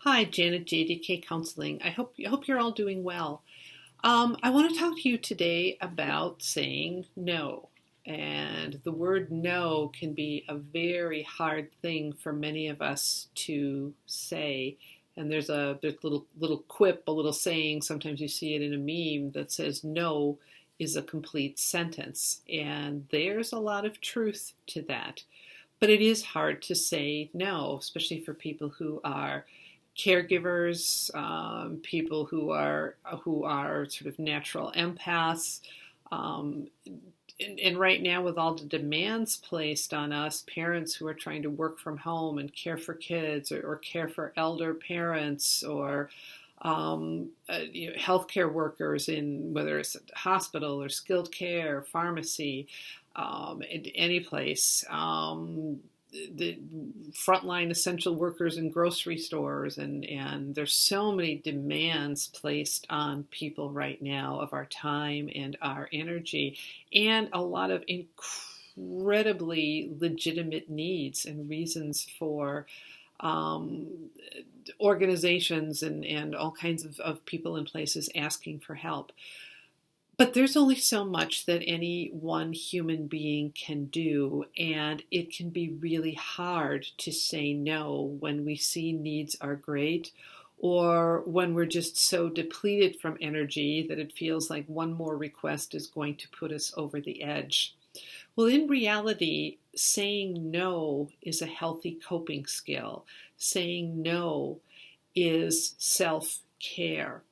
Hi, Janet, JDK Counseling. I hope you're all doing well. I want to talk to you today about saying no. And the word no can be a very hard thing for many of us to say. And there's little quip, a little saying, sometimes you see it in a meme that says no is a complete sentence. And there's a lot of truth to that. But it is hard to say no, especially for people who are caregivers, people who are sort of natural empaths. Um, and right now, with all the demands placed on us, parents who are trying to work from home and care for kids or care for elder parents or healthcare workers in whether it's a hospital or skilled care, pharmacy, any place. The frontline essential workers in grocery stores, and there's so many demands placed on people right now of our time and our energy, and a lot of incredibly legitimate needs and reasons for um, organizations and all kinds of people and places asking for help. But there's only so much that any one human being can do, and it can be really hard to say no when we see needs are great or when we're just so depleted from energy that it feels like one more request is going to put us over the edge. Well, in reality, saying no is a healthy coping skill. Saying no is self care.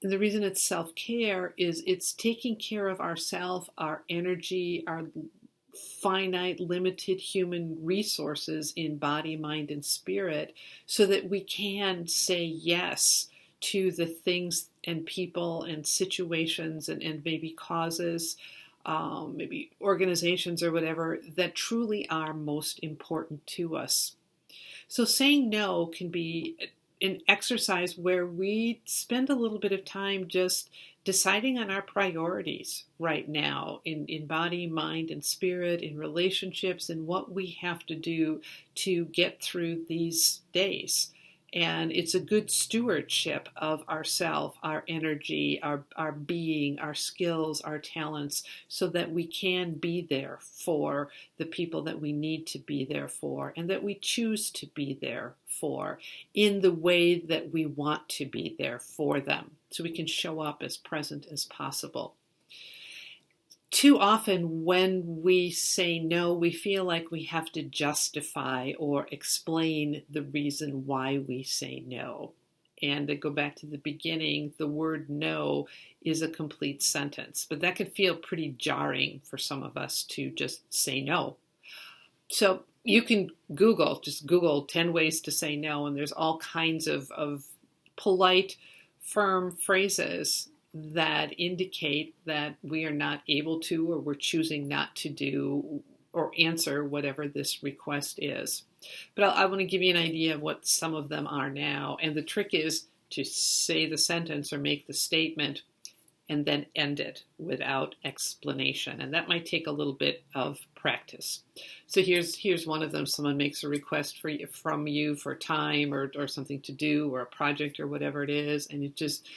And the reason it's self care is it's taking care of ourself, our energy, our finite, limited human resources in body, mind, and spirit, so that we can say yes to the things and people and situations and maybe causes, maybe organizations or whatever that truly are most important to us. So saying no can be an exercise where we spend a little bit of time just deciding on our priorities right now in body, mind, and spirit, in relationships, and what we have to do to get through these days. And it's a good stewardship of ourself, our energy, our being, our skills, our talents, so that we can be there for the people that we need to be there for and that we choose to be there for in the way that we want to be there for them, so we can show up as present as possible. Too often, when we say no, we feel like we have to justify or explain the reason why we say no. And to go back to the beginning, the word no is a complete sentence, but that could feel pretty jarring for some of us to just say no. So you can just Google 10 ways to say no, and there's all kinds of polite, firm phrases that indicate that we are not able to or we're choosing not to do or answer whatever this request is. But I want to give you an idea of what some of them are now. And the trick is to say the sentence or make the statement and then end it without explanation. And that might take a little bit of practice. So here's one of them. Someone makes a request from you for time or something to do or a project or whatever it is. And it just,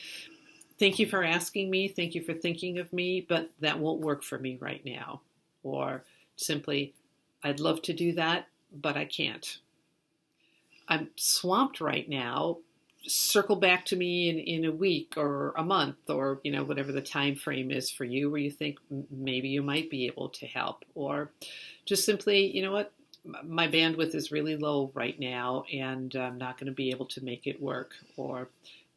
thank you for asking me. Thank you for thinking of me, but that won't work for me right now. Or simply, I'd love to do that, but I can't. I'm swamped right now. Circle back to me in a week or a month or whatever the time frame is for you where you think maybe you might be able to help. Or just simply, what, my bandwidth is really low right now and I'm not going to be able to make it work. Or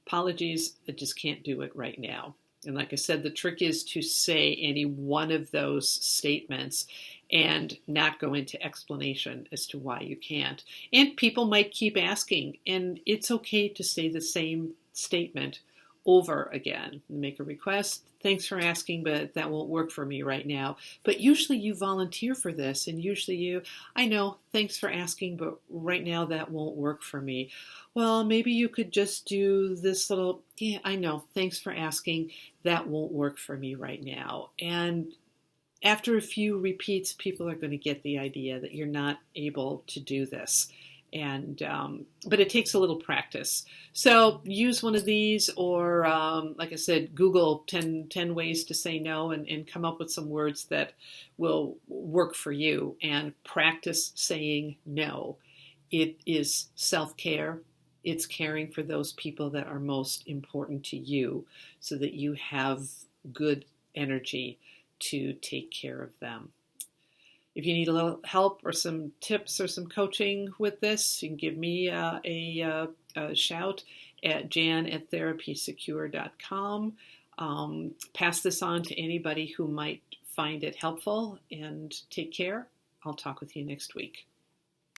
apologies, I just can't do it right now. And like I said, the trick is to say any one of those statements and not go into explanation as to why you can't. And people might keep asking, and it's okay to say the same statement over again. Make a request. Thanks for asking, but that won't work for me right now. But usually you volunteer for this, and usually I know, thanks for asking, but right now that won't work for me. Well, maybe you could just do this little, yeah, I know, thanks for asking, that won't work for me right now. And after a few repeats, people are going to get the idea that you're not able to do this. And but it takes a little practice. So use one of these, or like I said, Google 10 ways to say no, and come up with some words that will work for you, and practice saying no. It is self-care. It's caring for those people that are most important to you so that you have good energy to take care of them. If you need a little help or some tips or some coaching with this, you can give me a shout at jan@therapysecure.com. Pass this on to anybody who might find it helpful, and take care. I'll talk with you next week.